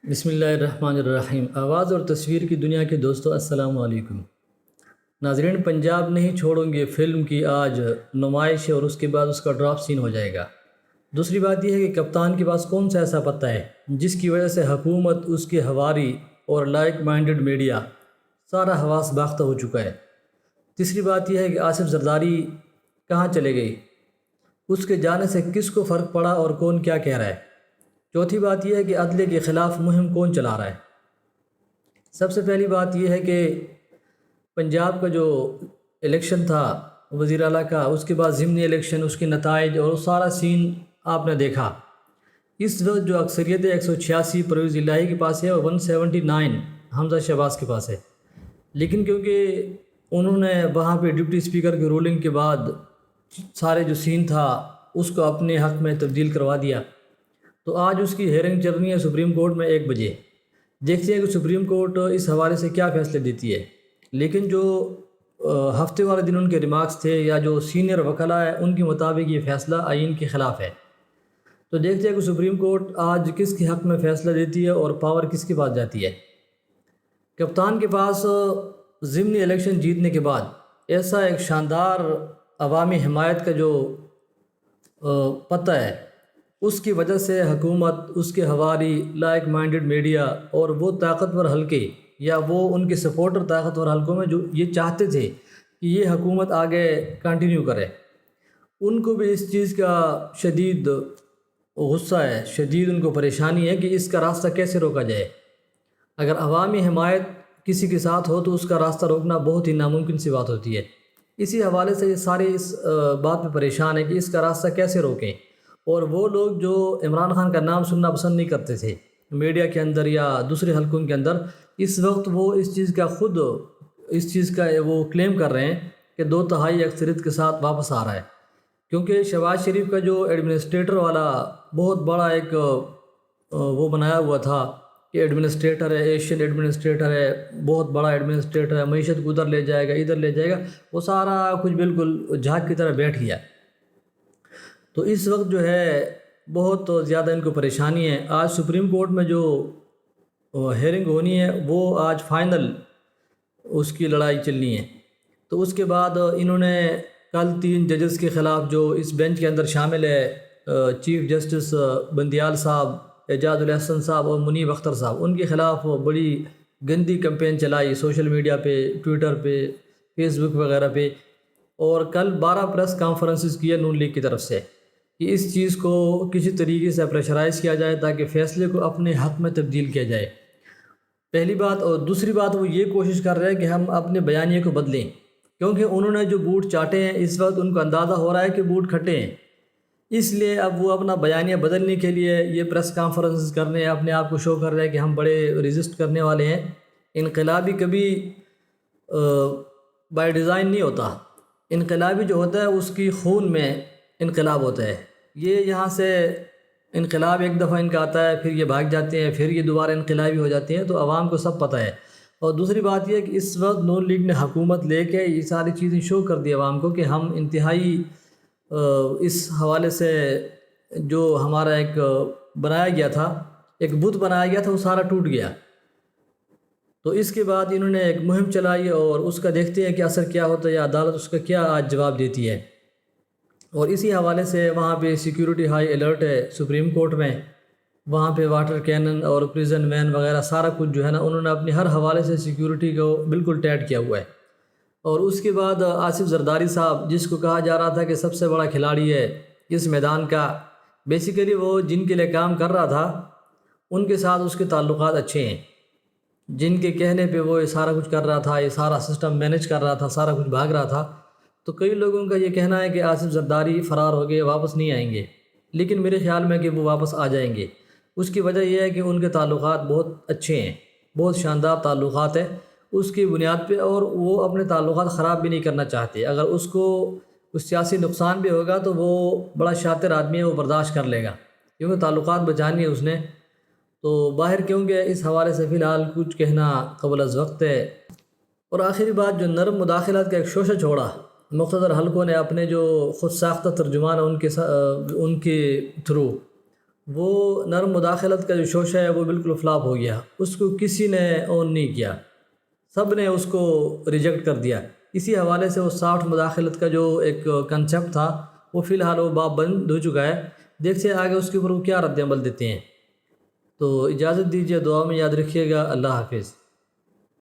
بسم اللہ الرحمن الرحیم۔ آواز اور تصویر کی دنیا کے دوستو السلام علیکم۔ ناظرین، پنجاب نہیں چھوڑیں گے فلم کی آج نمائش ہے اور اس کے بعد اس کا ڈراپ سین ہو جائے گا۔ دوسری بات یہ ہے کہ کپتان کے پاس کون سا ایسا پتہ ہے جس کی وجہ سے حکومت، اس کے ہواری اور لائک مائنڈڈ میڈیا سارا حواس باختہ ہو چکا ہے۔ تیسری بات یہ ہے کہ آصف زرداری کہاں چلے گئی، اس کے جانے سے کس کو فرق پڑا اور کون کیا کہہ رہا ہے۔ چوتھی بات یہ ہے کہ عدلیہ کے خلاف مہم کون چلا رہا ہے۔ سب سے پہلی بات یہ ہے کہ پنجاب کا جو الیکشن تھا وزیر اعلیٰ کا، اس کے بعد ضمنی الیکشن، اس کے نتائج اور سارا سین آپ نے دیکھا۔ اس وقت جو اکثریت ہے 186 پرویز الہی کے پاس ہے اور 179 حمزہ شہباز کے پاس ہے، لیکن کیونکہ انہوں نے وہاں پہ ڈپٹی اسپیکر کی رولنگ کے بعد سارے جو سین تھا اس کو اپنے حق میں تبدیل کروا دیا، تو آج اس کی ہیئرنگ چل رہی ہے سپریم کورٹ میں 1 بجے۔ دیکھتے ہیں کہ سپریم کورٹ اس حوالے سے کیا فیصلے دیتی ہے۔ لیکن جو ہفتے والے دن ان کے ریمارکس تھے یا جو سینئر وکلاء ہیں ان کے مطابق یہ فیصلہ آئین کے خلاف ہے۔ تو دیکھتے ہیں کہ سپریم کورٹ آج کس کے حق میں فیصلہ دیتی ہے اور پاور کس کے پاس جاتی ہے۔ کپتان کے پاس ضمنی الیکشن جیتنے کے بعد ایسا ایک شاندار عوامی حمایت کا جو پتہ ہے، اس کی وجہ سے حکومت، اس کے ہواری، لائک مائنڈڈ میڈیا اور وہ طاقتور حلقے یا وہ ان کے سپورٹر طاقتور حلقوں میں جو یہ چاہتے تھے کہ یہ حکومت آگے کنٹینیو کرے، ان کو بھی اس چیز کا شدید غصہ ہے، شدید ان کو پریشانی ہے کہ اس کا راستہ کیسے روکا جائے۔ اگر عوامی حمایت کسی کے ساتھ ہو تو اس کا راستہ روکنا بہت ہی ناممکن سی بات ہوتی ہے۔ اسی حوالے سے یہ سارے اس بات پہ پریشان ہیں کہ اس کا راستہ کیسے روکیں، اور وہ لوگ جو عمران خان کا نام سننا پسند نہیں کرتے تھے میڈیا کے اندر یا دوسرے حلقوں کے اندر، اس وقت وہ اس چیز کا وہ کلیم کر رہے ہیں کہ 2/3 اکثریت کے ساتھ واپس آ رہا ہے، کیونکہ شہباز شریف کا جو ایڈمنسٹریٹر والا بہت بڑا ایک وہ بنایا ہوا تھا کہ ایڈمنسٹریٹر ہے، ایشین ایڈمنسٹریٹر ہے، بہت بڑا ایڈمنسٹریٹر ہے، معیشت کو ادھر لے جائے گا، ادھر لے جائے گا، وہ سارا کچھ بالکل جھاگ کی طرح بیٹھ گیا۔ تو اس وقت جو ہے بہت زیادہ ان کو پریشانی ہے۔ آج سپریم کورٹ میں جو ہیئرنگ ہونی ہے وہ آج فائنل اس کی لڑائی چلنی ہے۔ تو اس کے بعد انہوں نے کل 3 ججز کے خلاف جو اس بینچ کے اندر شامل ہے، چیف جسٹس بندیال صاحب، اعجاز الاحسن صاحب اور منیب اختر صاحب، ان کے خلاف بڑی گندی کمپین چلائی سوشل میڈیا پہ، ٹویٹر پہ، فیس بک وغیرہ پہ، اور کل 12 پریس کانفرنسز کی ہے نون لیگ کی طرف سے کہ اس چیز کو کسی طریقے سے پریشرائز کیا جائے تاکہ فیصلے کو اپنے حق میں تبدیل کیا جائے، پہلی بات۔ اور دوسری بات، وہ یہ کوشش کر رہے ہیں کہ ہم اپنے بیانیے کو بدلیں، کیونکہ انہوں نے جو بوٹ چاٹے ہیں اس وقت ان کو اندازہ ہو رہا ہے کہ بوٹ کھٹے ہیں، اس لیے اب وہ اپنا بیانیہ بدلنے کے لیے یہ پریس کانفرنس کرنے، اپنے آپ کو شو کر رہے ہیں کہ ہم بڑے ریزسٹ کرنے والے ہیں۔ انقلابی کبھی بائی ڈیزائن نہیں ہوتا، انقلابی جو ہوتا ہے اس کی خون میں انقلاب ہوتا ہے۔ یہ یہاں سے انقلاب ایک دفعہ ان کا آتا ہے، پھر یہ بھاگ جاتے ہیں، پھر یہ دوبارہ انقلابی ہو جاتے ہیں، تو عوام کو سب پتہ ہے۔ اور دوسری بات یہ ہے کہ اس وقت نون لیگ نے حکومت لے کے یہ ساری چیزیں شو کر دی عوام کو کہ ہم انتہائی اس حوالے سے جو ہمارا ایک بنایا گیا تھا، ایک بت بنایا گیا تھا، وہ سارا ٹوٹ گیا۔ تو اس کے بعد انہوں نے ایک مہم چلائی اور اس کا دیکھتے ہیں کہ اثر کیا ہوتا ہے یا عدالت اس کا کیا آج جواب دیتی ہے۔ اور اسی حوالے سے وہاں پہ سیکیورٹی ہائی الرٹ ہے سپریم کورٹ میں، وہاں پہ واٹر کینن اور پریزن وین وغیرہ سارا کچھ جو ہے نا انہوں نے اپنے ہر حوالے سے سیکیورٹی کو بالکل ٹائٹ کیا ہوا ہے۔ اور اس کے بعد آصف زرداری صاحب، جس کو کہا جا رہا تھا کہ سب سے بڑا کھلاڑی ہے اس میدان کا، بیسیکلی وہ جن کے لیے کام کر رہا تھا ان کے ساتھ اس کے تعلقات اچھے ہیں، جن کے کہنے پہ وہ یہ سارا کچھ کر رہا تھا، یہ سارا سسٹم مینیج کر رہا تھا، سارا کچھ بھاگ رہا تھا۔ تو کئی لوگوں کا یہ کہنا ہے کہ آصف زرداری فرار ہو گئے، واپس نہیں آئیں گے، لیکن میرے خیال میں کہ وہ واپس آ جائیں گے۔ اس کی وجہ یہ ہے کہ ان کے تعلقات بہت اچھے ہیں، بہت شاندار تعلقات ہیں اس کی بنیاد پہ، اور وہ اپنے تعلقات خراب بھی نہیں کرنا چاہتے۔ اگر اس کو کچھ سیاسی نقصان بھی ہوگا تو وہ بڑا شاطر آدمی ہے، وہ برداشت کر لے گا، کیونکہ تعلقات بچانی ہے اس نے۔ تو باہر کیونکہ اس حوالے سے فی الحال کچھ کہنا قبل از وقت ہے۔ اور آخری بات، جو نرم مداخلت کا ایک شوشہ چھوڑا مقتدر حلقوں نے اپنے جو خود ساختہ ترجمان ہیں ان کے تھرو، وہ نرم مداخلت کا جو شوشہ ہے وہ بالکل فلاپ ہو گیا، اس کو کسی نے اون نہیں کیا، سب نے اس کو ریجیکٹ کر دیا۔ اسی حوالے سے وہ سافٹ مداخلت کا جو ایک کنسیپٹ تھا وہ فی الحال وہ باب بند ہو چکا ہے، دیکھتے ہیں آگے اس کے اوپر وہ کیا رد عمل دیتے ہیں۔ تو اجازت دیجیے، دعا میں یاد رکھیے گا، اللہ حافظ۔